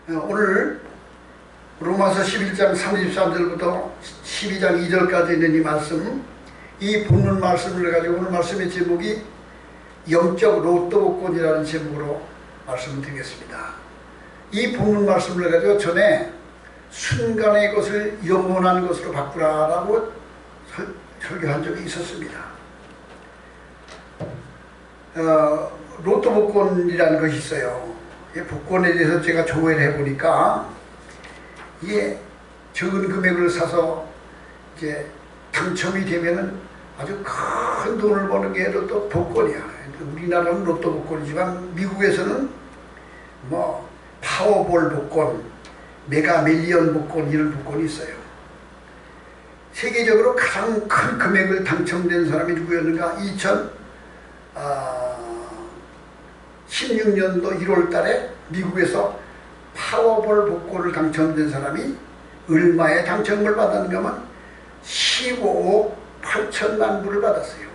오늘 로마서 11장 33절부터 12장 2절까지 있는 이 말씀, 이 본문 말씀을 가지고 오늘 말씀의 제목이 영적 로또 복권이라는 제목으로 말씀을 드리겠습니다. 이 본문 말씀을 가지고 전에 순간의 것을 영원한 것으로 바꾸라라고 설교한 적이 있었습니다. 로또 복권이라는 것이 있어요. 이 복권에 대해서 제가 조회를 해보니까 이게 적은 금액을 사서 이제 당첨이 되면은 아주 큰 돈을 버는 게 로또 복권이야. 우리나라는 로또 복권이지만 미국에서는 뭐 파워볼 복권, 메가 밀리언 복권, 이런 복권이 있어요. 세계적으로 가장 큰 금액을 당첨된 사람이 누구였는가? 2016년도 1월 달에 미국에서 파워볼 복권을 당첨된 사람이 얼마에 당첨을 받았는가 하면 15억 8천만 불을 받았어요.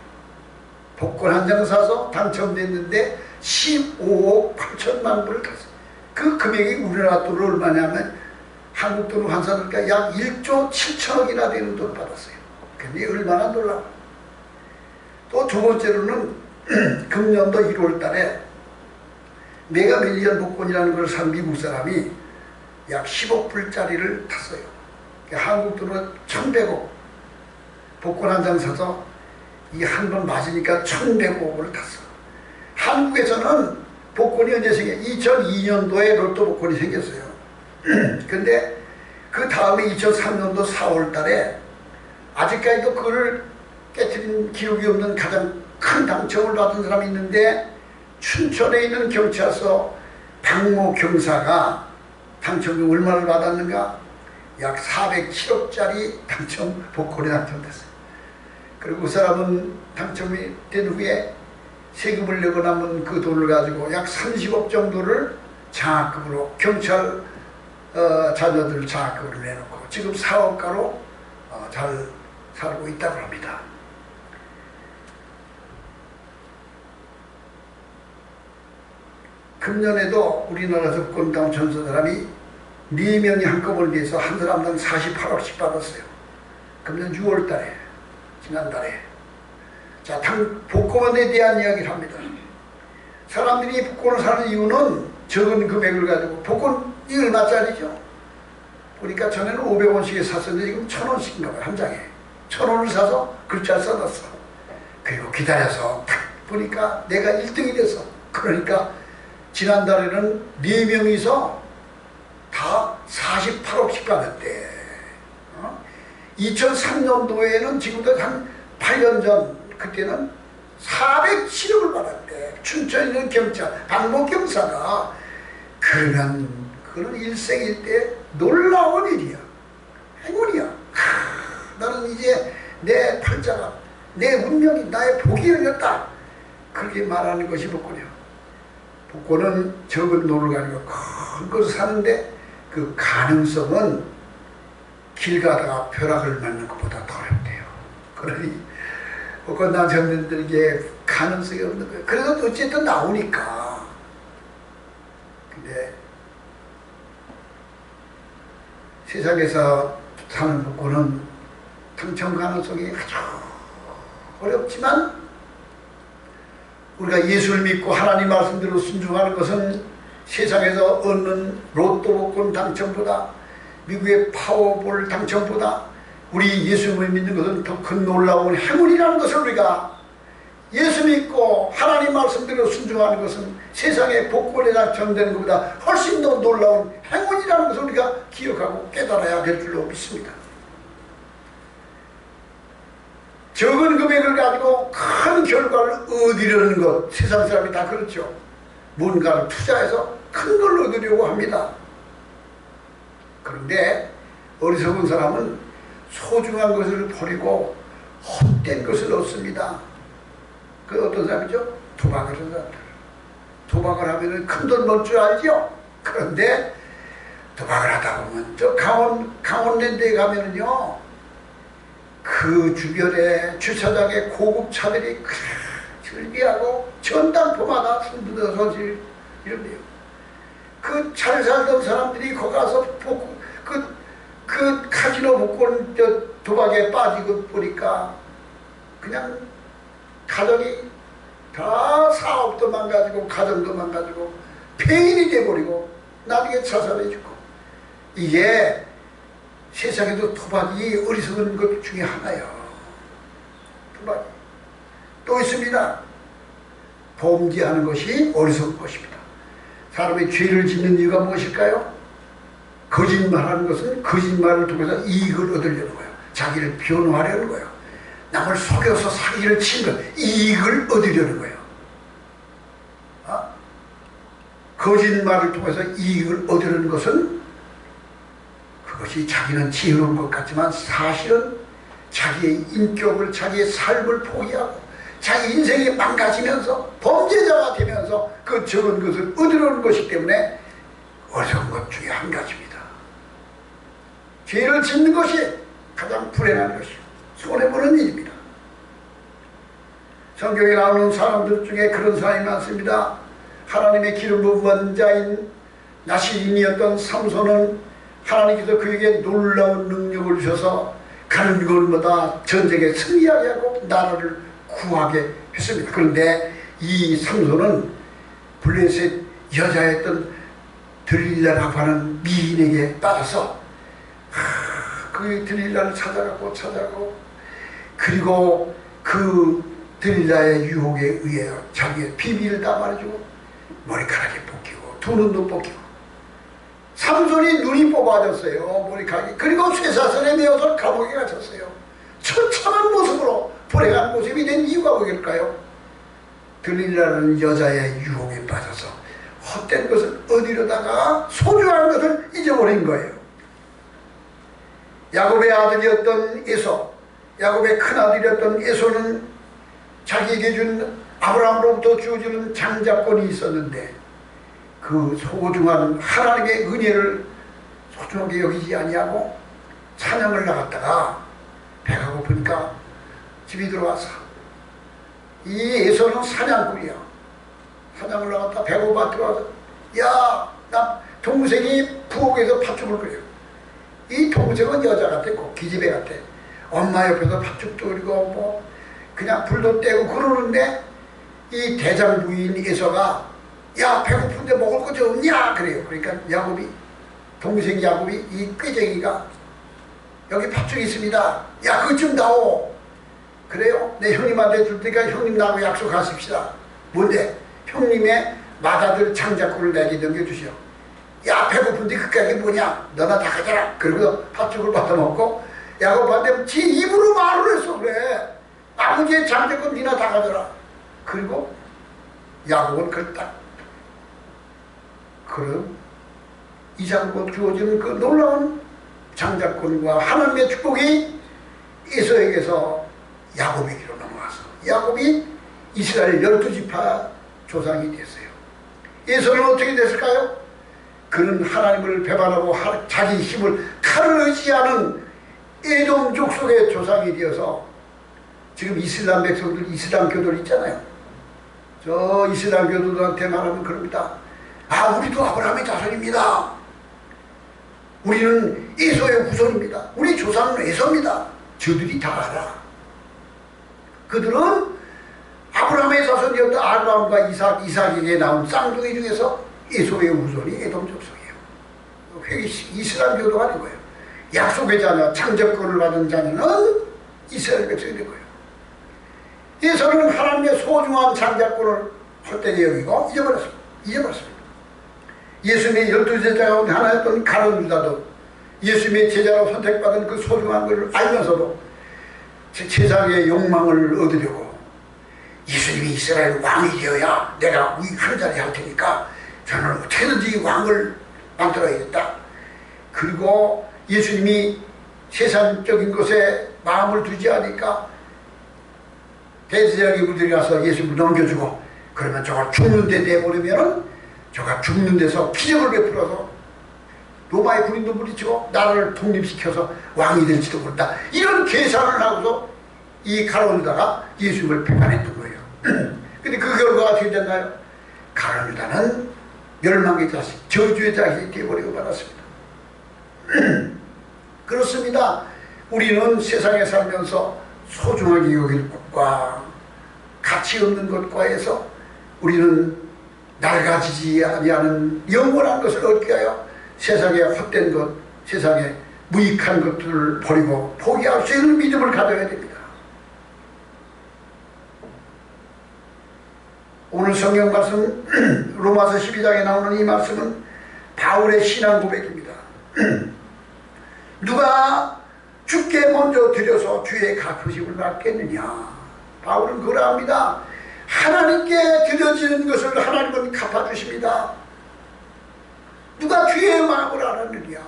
복권 한 장 사서 당첨됐는데 15억 8천만 불을 탔어요. 그 금액이 우리나라 돈으로 얼마냐면 한국 돈으로 환산하니까 약 1조 7천억이나 되는 돈을 받았어요. 근데 얼마나 놀라워. 또 두 번째로는 금년도 1월 달에 메가 밀리언 복권이라는 걸 산 미국 사람이 약 10억 불짜리를 탔어요. 한국 돈으로 1100억. 복권 한 장 사서 이 한 번 맞으니까 1100억을 탔어. 한국에서는 복권이 언제 생겨? 2002년도에 로또 복권이 생겼어요. 근데 그 다음에 2003년도 4월 달에 아직까지도 그걸 깨트린 기록이 없는 가장 큰 당첨을 받은 사람이 있는데, 춘천에 있는 경찰서 박모 경사가 당첨금 얼마를 받았는가? 약 407억짜리 복권에 당첨됐어요. 그리고 그 사람은 당첨이 된 후에 세금을 내고 남은 그 돈을 가지고 약 30억 정도를 장학금으로 경찰 자녀들 장학금을 내놓고 지금 사업가로 잘 살고 있다고 합니다. 금년에도 우리나라 복권 당첨된 사람이 4명이 한꺼번에 돼서 한 사람당 48억씩 받았어요. 금년 6월 달에, 지난달에. 자, 복권에 대한 이야기를 합니다. 사람들이 복권을 사는 이유는 적은 금액을 가지고, 복권이 얼마짜리죠? 보니까 전에는 500원씩에 샀었는데 지금 1000원씩인가 봐요, 한 장에. 1000원을 사서 글자를 써놨어. 그리고 기다려서 딱 보니까 내가 1등이 됐어. 그러니까 지난달에는 4명이서 다 48억씩 받았대. 2003년도에는 지금부터 한 8년 전, 그때는 407억을 받았대. 춘천에 있는 경찰, 박모 경사가. 그러면 그는 일생일대 놀라운 일이야. 행운이야. 나는 이제 내 팔자가, 내 운명이, 나의 복이 열렸다. 그렇게 말하는 것이 복권이야. 복권은 적은 돈을 가지고 큰 것을 사는데 그 가능성은 길 가다가 벼락을 맞는 것보다 더 어렵대요. 그러니 복권 당첨자들에게 가능성이 없는 거예요. 그래도 어쨌든 나오니까. 근데 세상에서 사는 복권은 당첨 가능성이 아주 어렵지만, 우리가 예수를 믿고 하나님 말씀대로 순종하는 것은 세상에서 얻는 로또 복권 당첨보다, 미국의 파워볼 당첨보다 우리 예수님을 믿는 것은 더 큰 놀라운 행운이라는 것을, 우리가 예수 믿고 하나님 말씀대로 순종하는 것은 세상의 복권에 당첨되는 것보다 훨씬 더 놀라운 행운이라는 것을 우리가 기억하고 깨달아야 될 줄로 믿습니다. 적은 금액을 가지고 큰 결과를 얻으려는 것, 세상 사람이 다 그렇죠. 뭔가를 투자해서 큰 걸 얻으려고 합니다. 그런데 어리석은 사람은 소중한 것을 버리고 헛된 것을 얻습니다. 그 어떤 사람이죠? 도박을 하는 사람들. 도박을 하면 큰 돈 넣을 줄 알죠? 그런데 도박을 하다 보면 저 강원랜드에 가면은요, 그 주변에 주차장에 고급 차들이 즐비하고 전당포마다 손들어서 이런데요. 그 잘 살던 사람들이 거기 가서 그 카지노 복권 도박에 빠지고 보니까 그냥 가정이 다 사업도 망가지고 가정도 망가지고 폐인이 돼버리고 나중에 자살해 죽고. 이게 세상에도 도박이 어리석은 것 중에 하나예요. 도박이. 또 있습니다. 범죄하는 것이 어리석은 것입니다. 사람이 죄를 짓는 이유가 무엇일까요? 거짓말하는 것은 거짓말을 통해서 이익을 얻으려는 거예요. 자기를 변호하려는 거예요. 남을 속여서 사기를 친 것, 이익을 얻으려는 거예요. 거짓말을 통해서 이익을 얻으려는 것은 그것이 자기는 지혜로운 것 같지만 사실은 자기의 인격을, 자기의 삶을 포기하고 자기 인생이 망가지면서 범죄자가 되면서 그 적은 것을 얻으려는 것이기 때문에 어려운 것 중에 한 가지입니다. 죄를 짓는 것이 가장 불행한 것이요, 손해보는 일입니다. 성경에 나오는 사람들 중에 그런 사람이 많습니다. 하나님의 기름 부은 자인 나시린이었던 삼손은 하나님께서 그에게 놀라운 능력을 주셔서 가는 곳마다 전쟁에 승리하게 하고 나라를 구하게 했습니다. 그런데 이 삼손은 블레셋 여자였던 들릴라라고 하는 미인에게 빠져서 그 들릴라를 찾아가고 그리고 그 들릴라의 유혹에 의해 자기의 비밀을 다 말해주고 머리카락이 뽑히고 두 눈도 뽑히고 삼손이 눈이 뽑아졌어요. 머리카락이. 그리고 쇠사슬에 매어서 감옥에 갇혔어요. 처참한 모습으로 불행한 모습이 된 이유가 뭐일까요? 들릴라는 여자의 유혹에 빠져서 헛된 것을 얻으려다가 소중한 것을 잊어버린 거예요. 야곱의 아들이었던 에서, 야곱의 큰아들이었던 에서는 자기에게 준 아브라함으로부터 주어지는 장자권이 있었는데 그 소중한 하나님의 은혜를 소중하게 여기지 아니하고 사냥을 나갔다가 배가 고프니까 집에 들어와서 이 에서는 사냥꾼이야. 사냥을 나갔다 배고파 들어와서 야, 나 동생이 부엌에서 팥죽을 끓여. 이 동생은 여자 같았고 기집애 같아. 엄마 옆에서 팥죽도 끓이고 뭐 그냥 불도 떼고 그러는데 이 대장 부인 에서가 야, 배고픈데 먹을 거 좀 없냐 그래요. 그러니까 야곱이, 동생 야곱이, 이 꾀쟁이가 여기 팥죽이 있습니다. 야, 그것 좀 나오. 그래요? 내 형님한테 줄 테니까 형님 나하고 약속하십시다. 뭔데? 형님의 맏아들 장자권을 내게 넘겨주시오. 야, 배고픈데 그까지 뭐냐? 너나 다 가져라. 그러고서 팥죽을 받아먹고 야곱한테 지 입으로 말을 했어. 그래, 아버지의 장자권 니나 다 가져라. 그리고 야곱은 그걸 딱 그럼 이삭으로 주어지는 그 놀라운 장자권과 하나님의 축복이 에서에게서 야곱에게로 넘어가서 야곱이 이스라엘 12지파 조상이 됐어요. 에서는 어떻게 됐을까요? 그는 하나님을 배반하고 자기 힘을 칼을 의지하는 에돔 족속의 조상이 되어서 지금 이슬람 백성들, 이슬람 교도들 있잖아요. 저 이슬람 교도들한테 말하면 그럽니다. 아, 우리도 아브라함의 자손입니다. 우리는 에서의 후손입니다. 우리 조상은 에서입니다. 저들이 다 알아. 그들은 아브라함의 자손이었던 아브라함과 이삭에게 나온 쌍둥이 중에서 에서의 후손이 에돔 족속이에요. 이슬람 교도가 아닌 거예요. 약속의 자녀, 창조권을 받은 자녀는 이스라엘 백성이 된 거예요. 에서는 하나님의 소중한 장자권을 헛되게 여기고 잊어버렸습니다. 예수님의 12제자 가운데 하나였던 가룟 유다도 예수님의 제자로 선택받은 그 소중한 것을 알면서도 세상의 욕망을 얻으려고 예수님이 이스라엘 왕이 되어야 내가 한 자리 할 테니까 저는 어떻게든지 왕을 만들어야겠다. 그리고 예수님이 세상적인 것에 마음을 두지 않으니까 대제사장이 물들이 가서 예수님을 넘겨주고 그러면 저걸 죽는 데 내버리면은 저가 죽는 데서 기적을 베풀어서 로마의 군인도 물리치고 나라를 독립시켜서 왕이 될지도 모른다. 이런 계산을 하고서 이 가룟유다가 예수님을 배반했던 거예요. 근데 그 결과가 어떻게 됐나요? 가룟유다는 멸망의 자식, 저주의 자식이 되어버리고 말았습니다. 그렇습니다. 우리는 세상에 살면서 소중하게 여길 것과 가치 없는 것과에서 우리는 낡아지지 아니하는 영원한 것을 얻기 위하여 세상에 헛된 것, 세상에 무익한 것들을 버리고 포기할 수 있는 믿음을 가져야 됩니다. 오늘 성경 말씀 로마서 12장에 나오는 이 말씀은 바울의 신앙 고백입니다. 누가 주께 먼저 드려서 주의 갚으심을 받겠느냐. 바울은 그러합니다. 하나님께 드려지는 것을 하나님은 갚아주십니다. 누가 주의 마음을 알았느냐.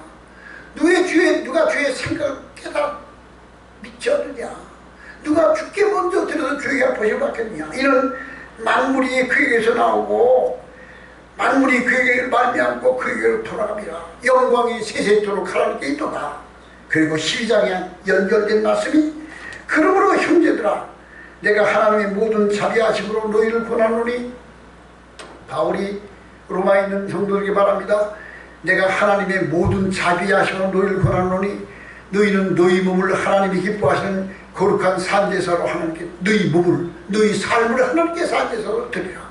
누가 주의 생각을 깨달아 미쳤느냐. 누가 주께 먼저 드려서 주의 갚으심을 받겠느냐. 이는 만물이 그에게서 나오고 만물이 그에게 말미암고 그에게로 돌아갑니다. 영광이 세세토록 하나님께 있도다. 그리고 12장에 연결된 말씀이 그러므로 형제들아 내가 하나님의 모든 자비하심으로 너희를 권하노니 바울이 로마에 있는 성도들에게 말합니다. 내가 하나님의 모든 자비하심으로 너희를 권하노니 너희는 너희 몸을 하나님이 기뻐하시는 거룩한 산제사로 하나님께 너희 몸을 너희 삶을 하나님께 산제사로 드리라.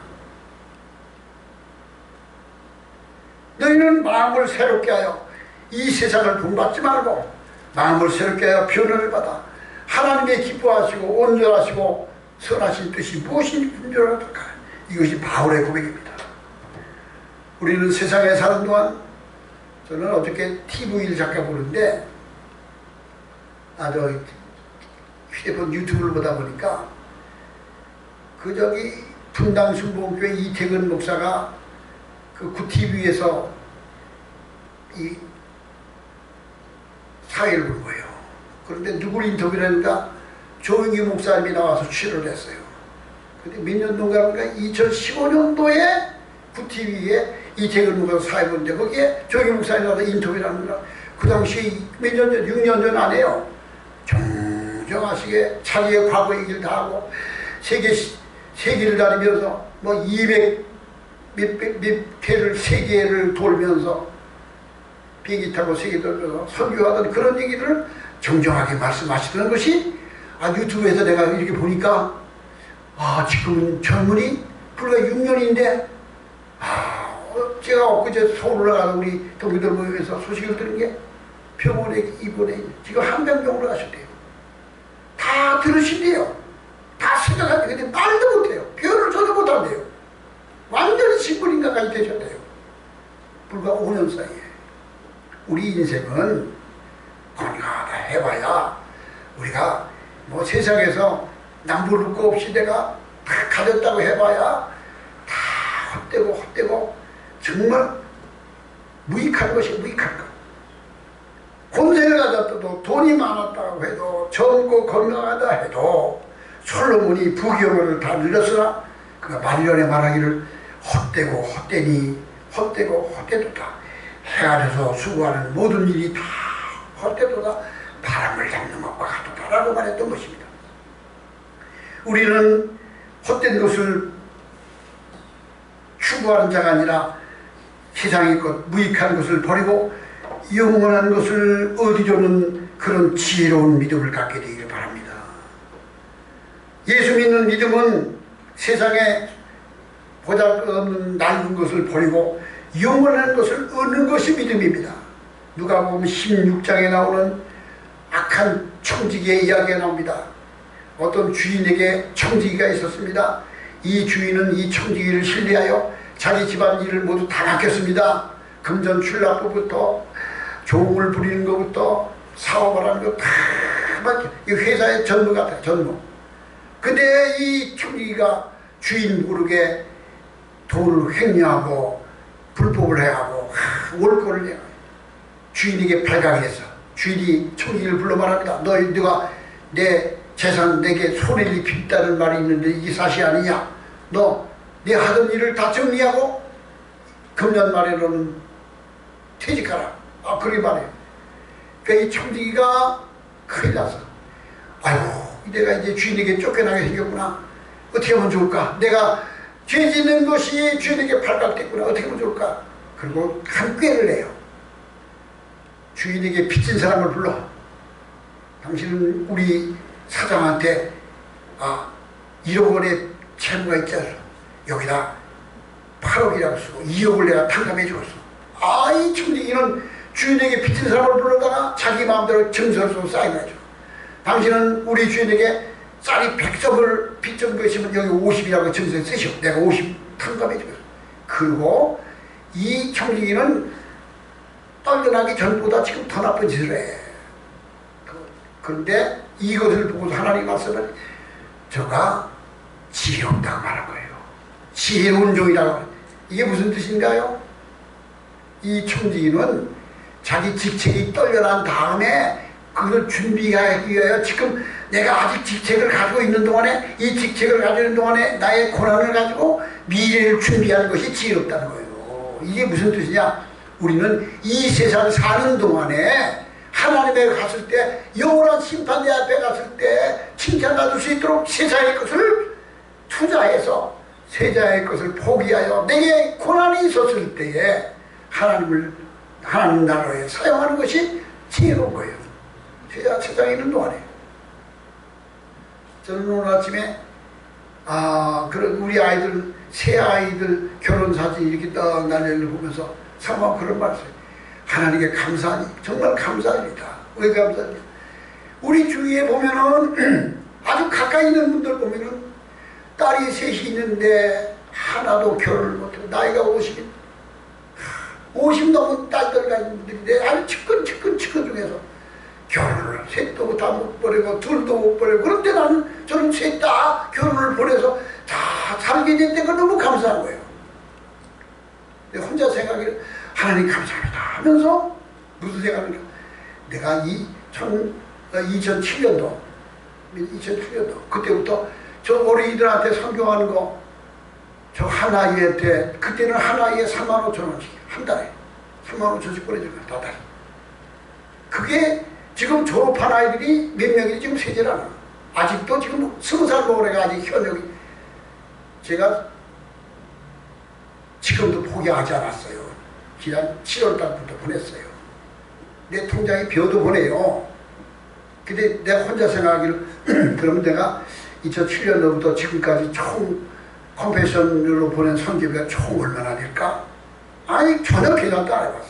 너희는 마음을 새롭게 하여 이 세상을 본받지 말고 마음을 새롭게 하여 변화를 받아 하나님의 기뻐하시고 온전하시고 선하신 뜻이 무엇인지 분별하도록 하라. 이것이 바울의 고백입니다. 우리는 세상에 사는 동안 저는 어저께 TV를 잠깐 보는데 휴대폰 유튜브를 보다 보니까 분당순복음교회 이태근 목사가 그 구TV에서 이 사회를 본 거예요. 그런데 누구를 인터뷰를 했는가? 조영기 목사님이 나와서 출연을 했어요. 근데 몇 년도인가 2015년도에 구TV에 이태근 목사 사회 보는데 거기에 조영기 목사님이 나와서 인터뷰를 합니다. 그 당시 몇 년 전, 6년 전 안 해요. 정정하시게 자기의 과거 얘기를 다 하고 세계를 다니면서 뭐 200 몇 개를 세계를 돌면서 비행기 타고 세계 돌면서 선교하던 그런 얘기를 정정하게 말씀하시던 것이 유튜브에서 내가 이렇게 보니까 지금은 젊은이 불과 6년인데 제가 엊그제 서울 올라가서 우리 동기들 모임에서 소식을 들은 게 병원에 입원해 지금 한병병으로 가셨대요. 다 들으신대요. 다 생각하는데 근데 말도 못해요. 표현을 전혀 못한대요. 완전히 식물인간까지 되셨대요. 불과 5년 사이에. 우리 인생은 건강하다 해봐야 우리가 뭐 세상에서 남부를 거 없이 내가 다 가졌다고 해봐야 다 헛되고 정말 무익한 것이 무익한 것. 권세를 가졌어도 돈이 많았다고 해도 젊고 건강하다 해도 솔로몬이 부귀영화를 다 누렸으나 그가 말년에 말하기를 헛되고 헛되니 헛되고 헛되도다. 헤아려서 수고하는 모든 일이 다 헛되도다. 바람을 잡는 것과 같도다라고 말했던 것입니다. 우리는 헛된 것을 추구하는 자가 아니라 세상의 것, 무익한 것을 버리고 영원한 것을 얻으려는 그런 지혜로운 믿음을 갖게 되기를 바랍니다. 예수 믿는 믿음은 세상에 보잘것없는 낡은 것을 버리고 영원한 것을 얻는 것이 믿음입니다. 누가복음 16장에 나오는 악한 청지기의 이야기가 나옵니다. 어떤 주인에게 청지기가 있었습니다. 이 주인은 이 청지기를 신뢰하여 자기 집안 일을 모두 다 맡겼습니다. 금전 출납부부터 종을 부리는 것부터 사업을 하는 것 다 맡겨. 이 회사의 전무 같아요. 전무. 근데 이 청지기가 주인 모르게 돈을 횡령하고 불법을 해하고 월권을 내요. 주인에게 발각을 했어. 주인이 청지기를 불러 말합니다. 너가 내 재산 내게 손해를 입힌다는 말이 있는데 이게 사실 아니냐? 너 내 하던 일을 다 정리하고 금년 말에는 퇴직하라. 그렇게 말해요. 그러니까 이 청지기가 큰일 났어. 아이고 내가 이제 주인에게 쫓겨나게 생겼구나. 어떻게 하면 좋을까? 내가 죄 짓는 것이 주인에게 발각됐구나. 어떻게 하면 좋을까? 그리고 한 꾀를 내요. 주인에게 빚진 사람을 불러. 당신은 우리 사장한테 1억 원의 채무가 있잖아. 여기다 8억이라고 쓰고 2억을 내가 탕감해 주었어. 이 천지기는 주인에게 빚진 사람을 불러다가 자기 마음대로 증서를 써서 사인해줘. 당신은 우리 주인에게 쌀이 100점을 빚진 것이면 여기 50이라고 증서에 쓰시오. 내가 50 탕감해 주겠어. 그리고 이 청지기는 떨려나기 전보다 지금 더 나쁜 짓을 해. 그런데 이것을 보고 하나님 말씀은 저가 지혜롭다고 말한 거예요. 지혜로운 종이라고. 이게 무슨 뜻인가요? 이 청지기는 자기 직책이 떨려난 다음에 그걸 준비하기 위하여 지금 내가 아직 직책을 가지고 있는 동안에 이 직책을 가지고 있는 동안에 나의 고난을 가지고 미래를 준비하는 것이 지혜롭다는 거예요. 이게 무슨 뜻이냐? 우리는 이 세상 사는 동안에 하나님에 갔을 때 영원한 심판대 앞에 갔을 때 칭찬받을 수 있도록 세상의 것을 투자해서 세상의 것을 포기하여 내게 고난이 있었을 때에 하나님 나라에 사용하는 것이 지혜로운 거예요. 세상에 있는 동안에. 저는 오늘 아침에 그런 우리 아이들 새 아이들 결혼 사진 이렇게 딱 날려를 보면서 상황 그런 말씀. 하나님께 감사하니 정말 감사합니다. 왜 감사합니까? 우리 주위에 보면은 아주 가까이 있는 분들 보면은 딸이 셋이 있는데 하나도 결혼을 못하고 나이가 50 넘은 딸들 가진 분들인데 아주 측근 중에서 결혼을 셋도 다 못 보내고 둘도 못 보내고 그런데 나는 저는 셋 다 결혼을 보내서 다 살게 된 데가 너무 감사한 거예요. 혼자 생각이 하나님 감사합니다 하면서 무슨 생각입니까? 내가 2007년도 그때부터 저 어린이들한테 선교하는 거 저 하나이한테 그때는 하나이에 35,000원씩 한 달에 35,000원씩 보내주는 거야. 다달. 그게 지금 졸업한 아이들이 몇 명이 지금 세제라는 아직도 지금 20살 먹으래가 아직 현역이 제가 지금도 포기하지 않았어요. 지난 7월달부터 보냈어요. 내 통장에 벼도 보내요. 근데 내가 혼자 생각하기를 그러면 내가 2007년도부터 지금까지 총 컴패션으로 보낸 선교비가 총 얼마나 될까? 아니 전혀 계산도 안 해봤어.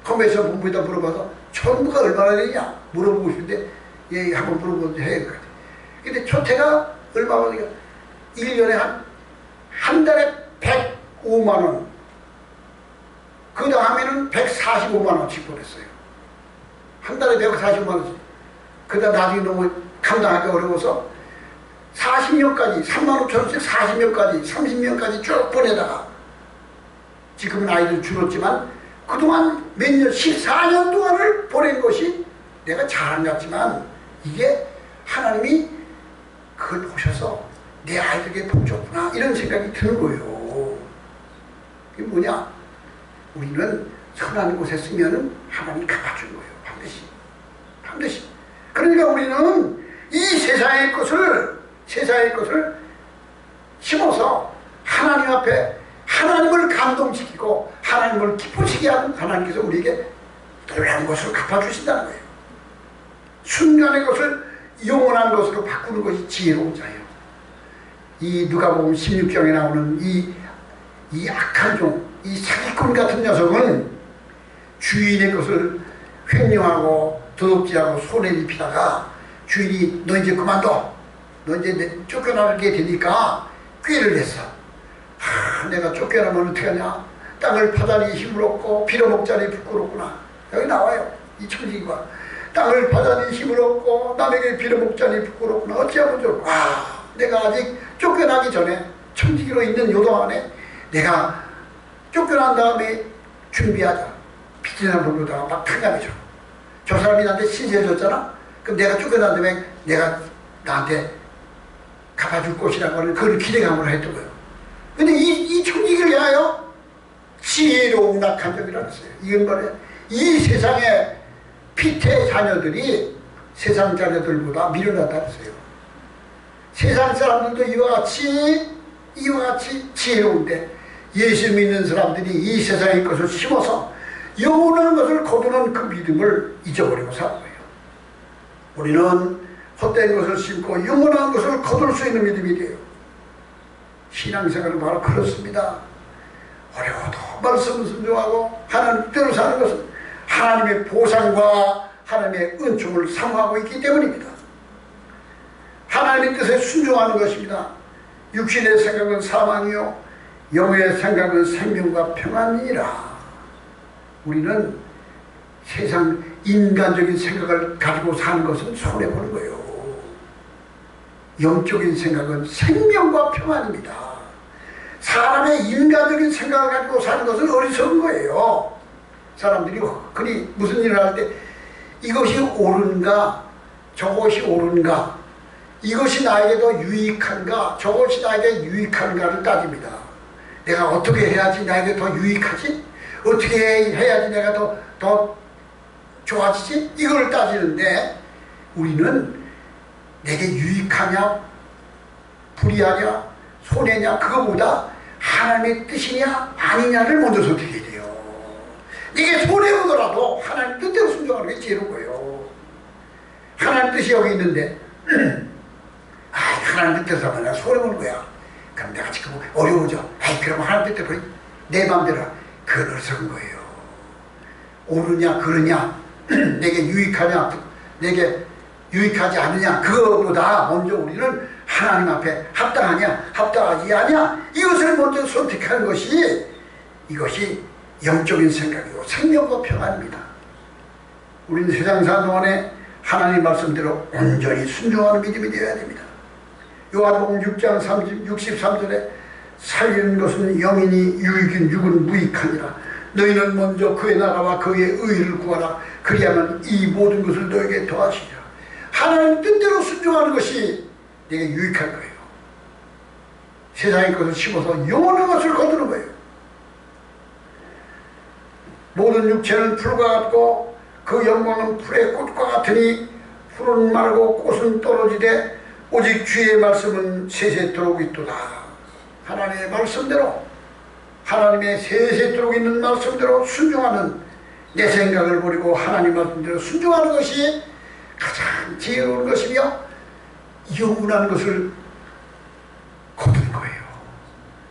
컴패션 본부에다 물어봐서 전부가 얼마나 되냐 물어보고 싶은데 얘 한번 물어보지 해야 될 것 같아. 근데 초태가 얼마 받으니까 1년에 한 달에 105만원 그 다음에는 145만원씩 보냈어요. 한 달에 145만원씩. 그 다음 나중에 너무 감당하기 어려워서 40년까지 35,000원씩 40년까지 30년까지 쭉 보내다가 지금은 아이들 줄었지만 그동안 몇 년 14년 동안을 보낸 것이 내가 잘한 것 같지만 이게 하나님이 그걸 보셔서 내 아이들에게 복 줬구나 이런 생각이 드는 거예요. 이게 뭐냐? 우리는 선한 곳에 쓰면은 하나님이 갚아주는 거예요. 반드시. 그러니까 우리는 이 세상의 것을 심어서 하나님 앞에 하나님을 감동시키고 하나님을 기쁘시게 하는 하나님께서 우리에게 놀라운 것을 갚아주신다는 거예요. 순간의 것을 영원한 것으로 바꾸는 것이 지혜로운 자예요. 이 누가복음 16장에 나오는 이 악한 종, 이 사기꾼 같은 녀석은 주인의 것을 횡령하고 도둑질하고 손해 입히다가 주인이 너 이제 그만둬. 너 이제 쫓겨나게 되니까 꾀를 냈어. 내가 쫓겨나면 어떻게 하냐. 땅을 파자니 힘을 얻고 빌어먹자니 부끄럽구나. 여기 나와요. 이 천지가. 땅을 파자니 힘을 얻고 남에게 빌어먹자니 부끄럽구나. 어찌하면 좋을까. 내가 아직 쫓겨나기 전에 천지기로 있는 요동 안에 내가 쫓겨난 다음에 준비하자. 빚진 사람 보다가 막 탕감해줘. 저 사람이 나한테 신세해줬잖아. 그럼 내가 쫓겨난 다음에 내가 나한테 갚아줄 것이라고 하는 그걸 기대감으로 했던 거예요. 근데 이 천지기를 향하여 지혜로운 악한 적이라고 했어요. 이건 뭐냐? 이 세상의 피태 자녀들이 세상 자녀들보다 미련하다 했어요. 세상 사람들도 이와 같이 이와 같이 지혜로운데 예수 믿는 사람들이 이 세상의 것을 심어서 영원한 것을 거두는 그 믿음을 잊어버리고 사는 거예요. 우리는 헛된 것을 심고 영원한 것을 거둘 수 있는 믿음이 돼요. 신앙생활은 바로 그렇습니다. 어려워도 말씀을 순종하고 하나님 뜻대로 사는 것은 하나님의 보상과 하나님의 은총을 사모하고 있기 때문입니다. 하나님의 뜻에 순종하는 것입니다. 육신의 생각은 사망이요 영의 생각은 생명과 평안이라. 우리는 세상 인간적인 생각을 가지고 사는 것은 손해보는 거예요. 영적인 생각은 생명과 평안입니다. 사람의 인간적인 생각을 가지고 사는 것은 어리석은 거예요. 사람들이 흔히 무슨 일을 할 때 이것이 옳은가 저것이 옳은가 이것이 나에게 더 유익한가 저것이 나에게 유익한가를 따집니다. 내가 어떻게 해야지 나에게 더 유익하지? 어떻게 해야지 내가 더 좋아지지? 이걸 따지는데 우리는 내게 유익하냐 불이하냐 손해냐 그거보다 하나님의 뜻이냐 아니냐를 먼저 선택해야 돼요. 이게 손해보더라도 하나님 뜻대로 순종하는 게 지혜로운 거예요. 하나님 뜻이 여기 있는데 하나님 뜻대로 하면 내가 손해보는 거야. 그럼 내가 지금 어려워져. 그럼 하나님 뜻대로 내 마음대로 그건 어리석은 거예요. 옳으냐 그러냐 내게 유익하냐 내게 유익하지 않느냐 그거보다 먼저 우리는 하나님 앞에 합당하냐 합당하지 않냐 이것을 먼저 선택하는 것이 이것이 영적인 생각이고 생명과 평안입니다. 우리는 세상 사는 동안에 하나님 말씀대로 온전히 순종하는 믿음이 되어야 됩니다. 요한복음 6장 63절에 살리는 것은 영이니 유익인 육은 무익하니라. 너희는 먼저 그의 나라와 그의 의를 구하라. 그리하면 이 모든 것을 너에게 더하시리라. 하나님 뜻대로 순종하는 것이 내게 유익한 거예요. 세상의 것을 심어서 영원한 것을 거두는 거예요. 모든 육체는 풀과 같고 그 영광은 풀의 꽃과 같으니 풀은 마르고 꽃은 떨어지되 오직 주의 말씀은 세세토록 있도다. 하나님의 말씀대로 하나님의 세세토록 있는 말씀대로 순종하는 내 생각을 버리고 하나님 말씀대로 순종하는 것이 가장 지혜로운 것이며 영원한 것을 거둔 거예요.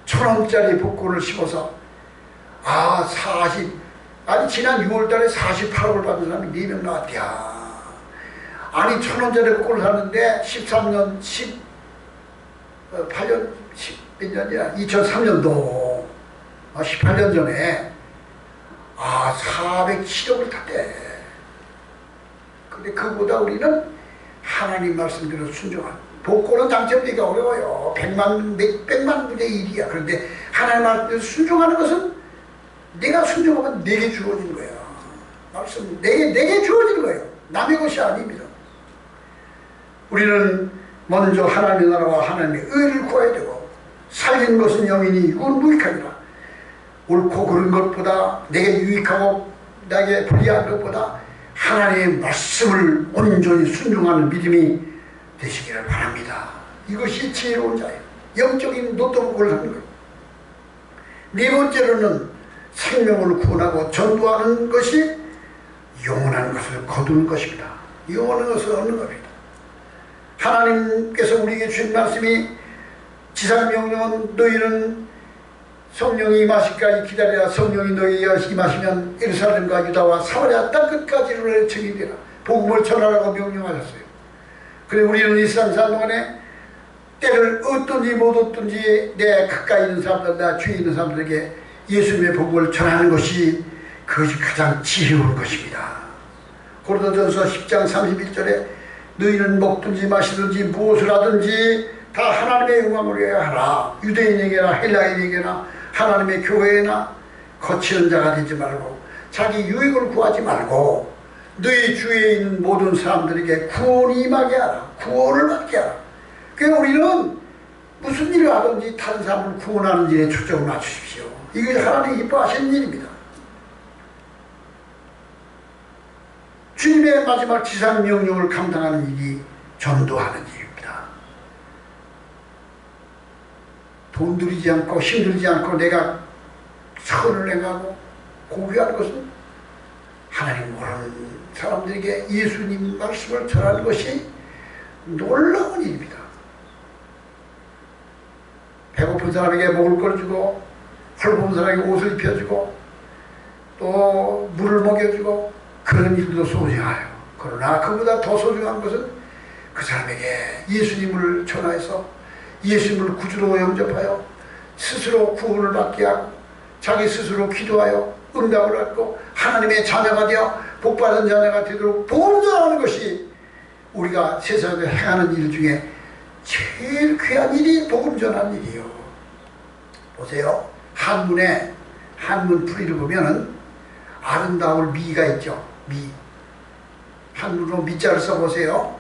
1,000원짜리 복권을 심어서 지난 6월달에 48억을 받은 사람이 4명 나왔대야. 아니 1,000원짜리 복권을 샀는데 13년 18년 10몇 년이야 2003년도 18년 전에 407억을 탔대. 근데 그보다 우리는 하나님 말씀대로 순종한 복권은 당첨되기가 어려워요. 100만 분의 1이야. 그런데 하나님 말씀대로 순종하는 것은 내가 순종하면 내게 주어지는 거야. 말씀 내게 주어지는 거예요. 남의 것이 아닙니다. 우리는 먼저 하나님의 나라와 하나님의 의를 구해야 되고 살린 것은 영이니 이건 무익하니라. 옳고 그른 것보다 내게 유익하고 나에게 불리한 것보다 하나님의 말씀을 온전히 순종하는 믿음이 되시기를 바랍니다. 이것이 지혜로운 자예요. 영적인 노트북을 하는 거예요. 네 번째로는 생명을 구원하고 전도하는 것이 영원한 것을 거두는 것입니다. 영원한 것을 얻는 겁니다. 하나님께서 우리에게 주신 말씀이 지상명령은 너희는 성령이 임하시기까지 기다려야 성령이 너희에게 임하시면 예루살렘과 유다와 사마리아 땅끝까지를 증인되라. 복음을 전하라고 명령하셨어요. 그래 우리는 이 세상 사는 동안에 때를 얻든지 못 얻든지 내 가까이 있는 사람들, 내 주위에 있는 사람들에게 예수님의 복음을 전하는 것이 그것이 가장 지혜로운 것입니다. 고린도전서 10장 31절에 너희는 먹든지 마시든지 무엇을 하든지 다 하나님의 영광을 위하여 하라. 유대인에게나 헬라인에게나 하나님의 교회나 거치는 자가 되지 말고 자기 유익을 구하지 말고 너희 주위에 있는 모든 사람들에게 구원이 임하게 하라. 구원을 받게 하라. 그러니까 우리는 무슨 일을 하든지 다른 사람을 구원하는 일에 초점을 맞추십시오. 이게 하나님이 기뻐하시는 일입니다. 주님의 마지막 지상명령을 감당하는 일이 전도하는 일입니다. 돈 들이지 않고 힘들지 않고 내가 선을 행하고 고귀하는 것은 하나님 모르는 사람들에게 예수님 말씀을 전하는 것이 놀라운 일입니다. 배고픈 사람에게 먹을 걸 주고 헐벗은 사람에게 옷을 입혀주고 또 물을 먹여주고 그런 일도 소중해요. 그러나 그보다 더 소중한 것은 그 사람에게 예수님을 전하여서 예수님을 구주로 영접하여 스스로 구원을 받게 하고 자기 스스로 기도하여 응답을 받고 하나님의 자녀가 되어 복받은 자녀가 되도록 복음 전하는 것이 우리가 세상에 행하는 일 중에 제일 귀한 일이 복음 전하는 일이에요. 보세요. 한문 풀이를 보면은 아름다울 미가 있죠. 미. 한문으로 미자를 써보세요.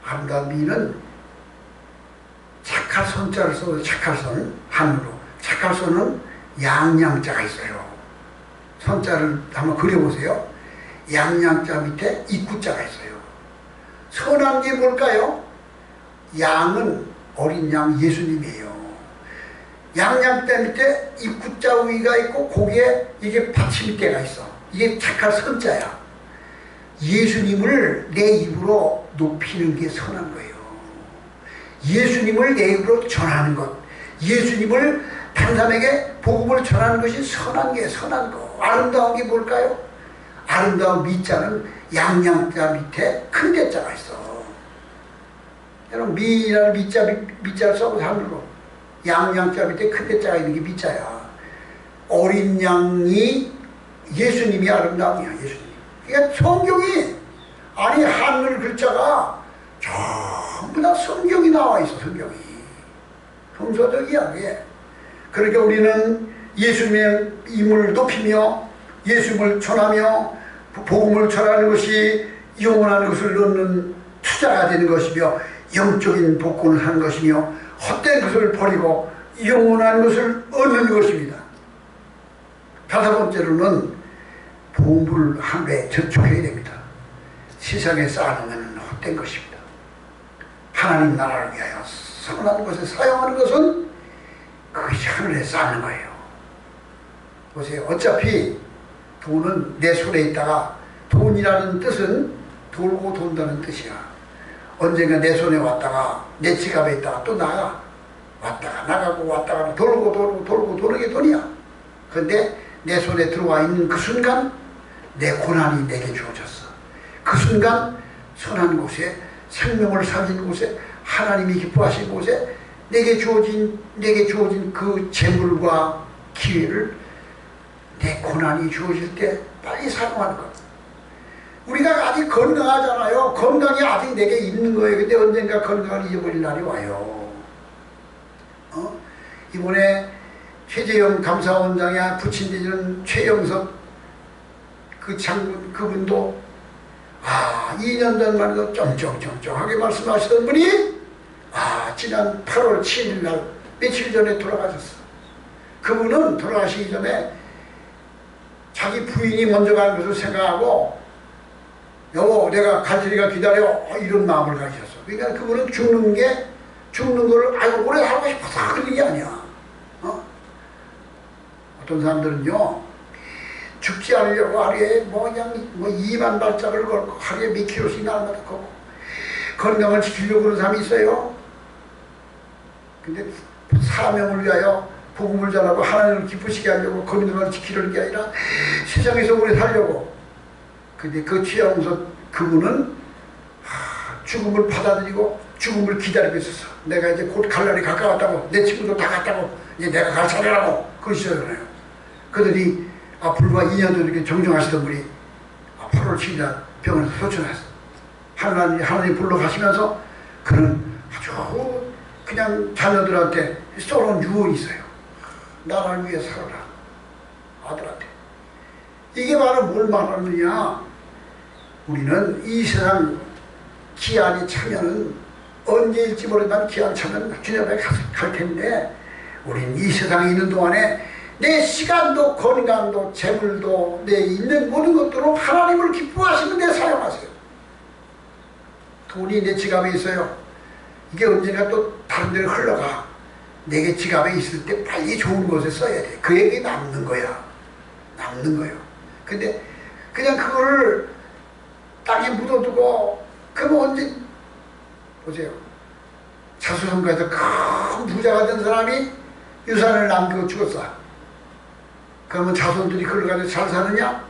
아름다운 미는 착할선자를 써보세요. 착할선. 한문으로. 착할선은 양양자가 있어요. 선자를 한번 그려보세요. 양양자 밑에 입구자가 있어요. 선한 게 뭘까요? 양은 어린 양 예수님이에요. 양양자 밑에 입구자 위가 있고 거기에 이게 받침대가 있어. 이게 착할 선자야. 예수님을 내 입으로 높이는 게 선한 거예요. 예수님을 내 입으로 전하는 것, 예수님을 다른 사람에게 복음을 전하는 것이 선한 게 선한 거. 아름다운 게 뭘까요? 아름다운 미자는 양양자 밑에 큰 대자가 있어. 여러분 미라는 미자를 써보세요. 한글로. 양양자 밑에 큰 대자가 있는 게 미자야. 어린 양이 예수님이 아름다움이야. 예수님. 그러니까 성경이 아니 한글 글자가 전부 다 성경이 나와 있어. 성경이 성서적이야. 그게. 그러니까 우리는 예수님의 임을 높이며 예수님을 전하며 복음을 전하는 것이 영원한 것을 얻는 투자가 되는 것이며 영적인 복권을 하는 것이며 헛된 것을 버리고 영원한 것을 얻는 것입니다. 다섯 번째로는 보물 하늘에 저축해야 됩니다. 세상에 쌓아놓으면 헛된 것입니다. 하나님 나라를 위하여 선한 것에 사용하는 것은 그것이 하늘에 쌓는 거예요. 보세요. 어차피 돈은 내 손에 있다가 돈이라는 뜻은 돌고 돈다는 뜻이야. 언젠가 내 손에 왔다가 내 지갑에 있다가 또 나가. 왔다가 나가고 왔다가 돌고 도는 게 돈이야. 그런데 내 손에 들어와 있는 그 순간 내 고난이 내게 주어졌어. 그 순간 선한 곳에 생명을 살린 곳에 하나님이 기뻐하신 곳에 내게 주어진 그 재물과 기회를 내 고난이 주어질 때 빨리 사용하는 것. 우리가 아직 건강하잖아요. 건강이 아직 내게 있는 거예요. 근데 언젠가 건강을 잊어버릴 날이 와요. 이번에 최재형 감사원장이야 부친되는 최영석 그 장군 그분도 2년 전만 해도 쩡쩡쩡쩡하게 말씀하시던 분이 지난 8월 7일 날 며칠 전에 돌아가셨어. 그분은 돌아가시기 전에 자기 부인이 먼저 가는 것을 생각하고 여보 내가 갈 테니까 기다려 이런 마음을 가지셨어. 그러니까 그분은 죽는 걸 아이고 오래 살고 싶어서 그런 게 아니야. 어떤 사람들은요 죽지 않으려고 하루에 그냥 2만 발짝을 걸고 하루에 몇 킬로씩 날마다 걷고 건강을 지키려고 그러는 사람이 있어요. 근데 사명을 위하여 복음을 전하고 하나님을 기쁘시게 하려고 건강을 지키려는 게 아니라 세상에서 오래 살려고. 근데 그 최영석 그분은 죽음을 받아들이고 죽음을 기다리고 있었어. 내가 이제 곧 갈 날이 가까웠다고 내 친구도 다 갔다고 이제 내가 갈 차례라고 그러시잖아요. 그러더니 불과 2년 전에 이렇게 정정하시던 분이 8월 7일 날 병원에서 소천했어. 하나님 불러가시면서 그는 아주 그냥 자녀들한테 써놓은 유언이 있어요. 나를 위해 살아라. 아들한테. 이게 바로 뭘 말하느냐. 우리는 이 세상 기한이 차면은 언제일지 모르지만 기한 차면 주님에 갈 텐데 우리는 이 세상에 있는 동안에 내 시간도 건강도 재물도 내 있는 모든 것들로 하나님을 기뻐하시는 데 사용하세요. 돈이 내 지갑에 있어요. 이게 언젠가 또 다른 데로 흘러가. 내게 지갑에 있을 때 빨리 좋은 곳에 써야 돼. 그에게 남는 거야. 남는 거예요. 근데 그냥 그거를 땅에 묻어두고 그러면 언제 보세요. 자수성가에서 큰 부자가 된 사람이 유산을 남기고 죽었어. 그러면 자손들이 그걸 가지고 잘 사느냐?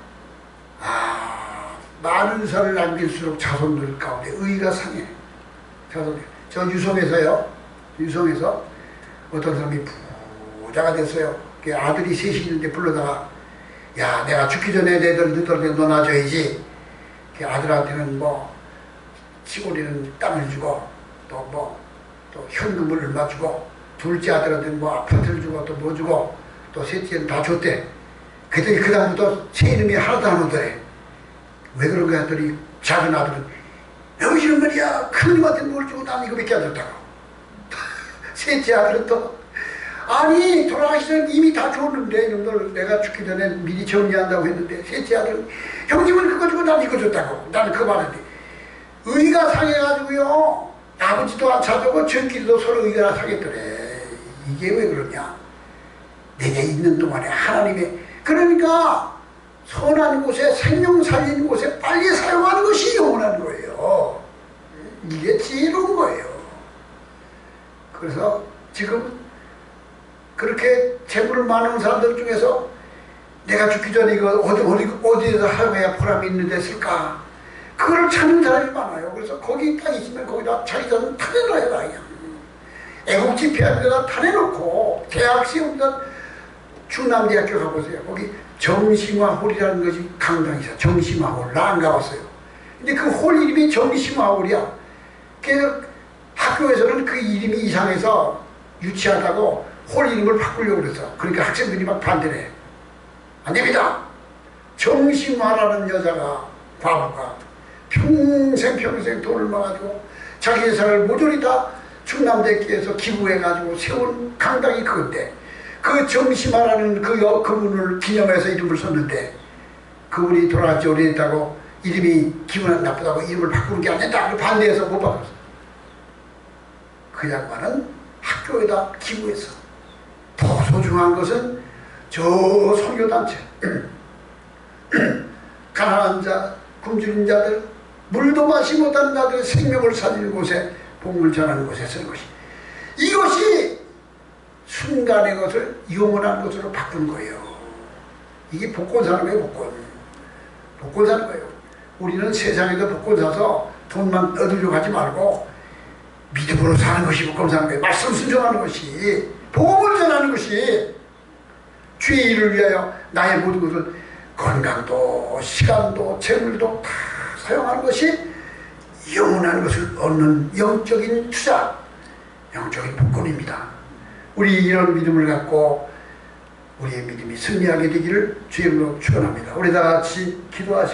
많은 유산을 남길수록 자손들 가운데 의가 상해. 자손들. 저 유성에서 어떤 사람이 부자가 됐어요. 그 아들이 셋이 있는데 불러다가, 야, 내가 죽기 전에 너희들 넣어놔줘야지. 그 아들한테는 뭐 시골에는 땅을 주고 또 현금을 얼마 주고, 둘째 아들한테는 뭐 아파트를 주고 또 뭐 주고, 또 셋째는 다 줬대. 그랬더니 그 다음부터 새 이름이 하나도 안 오더래. 왜 그런가 했더니 작은 아들은, 여보시는 말이야, 큰 님한테 뭘 주고 난 이거밖에 안 줬다고. 셋째 아들은 또, 아니 돌아가시는 이미 다 줬는데 이놈들 내가 죽기 전에 미리 정리한다고 했는데, 셋째 아들은, 형님은 그거 주고 난 이거 줬다고. 나는 그거 말했는데 의가 상해가지고요, 아버지도 안 찾아오고 저끼리도 서로 의가 상했더래. 이게 왜 그러냐? 내게 있는 동안에 하나님의, 그러니까 선한 곳에, 생명 살리는 곳에 빨리 사용하는 것이 영원한 거예요. 이게 지혜로운 거예요. 그래서 지금 그렇게 재물을 많은 사람들 중에서 내가 죽기 전에 이거 어디에서 사용해야 보람이 있는 데 쓸까? 그걸 찾는 사람이 많아요. 그래서 거기 딱 있으면 거기다 자기 자손 타내놔야 그냥. 애국 집회하는 데다 타내놓고, 대학 시험단 충남대학교 가보세요. 거기 정심화홀이라는 것이 강당이 있어요. 정심화홀. 나 안 가봤어요. 근데 그 홀 이름이 정심화홀이야. 그래서 학교에서는 그 이름이 이상해서 유치하다고 홀 이름을 바꾸려고 그랬어. 그러니까 학생들이 막 반대를 해. 안 됩니다. 정심화라는 여자가, 과부가 평생 돈을 모아가지고 자기 회사를 모조리 다 충남대학교에서 기부해가지고 세운 강당이 그건데, 그 정심화라는 그분을 기념해서 이름을 썼는데, 그분이 돌아가지 오래됐다고 이름이 기분 나쁘다고 이름을 바꾸는 게 안 된다. 반대해서 못 바꿨어. 그 양반은 학교에다 기부했어. 더 소중한 것은 저 선교단체, 가난한 자, 굶주린 자들, 물도 마시 못하는 자들의 생명을 살리는 곳에, 복음을 전하는 곳에 쓰는 것이, 이것이 순간의 것을 영원한 것으로 바꾼 거예요. 이게 복권 사는 거예요. 복권 사는 거예요. 우리는 세상에서 복권 사서 돈만 얻으려고 하지 말고 믿음으로 사는 것이 복권 사는 거예요. 말씀 순종하는 것이, 복음을 전하는 것이, 주의 일을 위하여 나의 모든 것을, 건강도 시간도 재물도 다 사용하는 것이 영원한 것을 얻는 영적인 투자, 영적인 복권입니다. 우리 이런 믿음을 갖고 우리의 믿음이 승리하게 되기를 주의 이름으로 축원합니다. 우리 다 같이 기도하시겠습니다.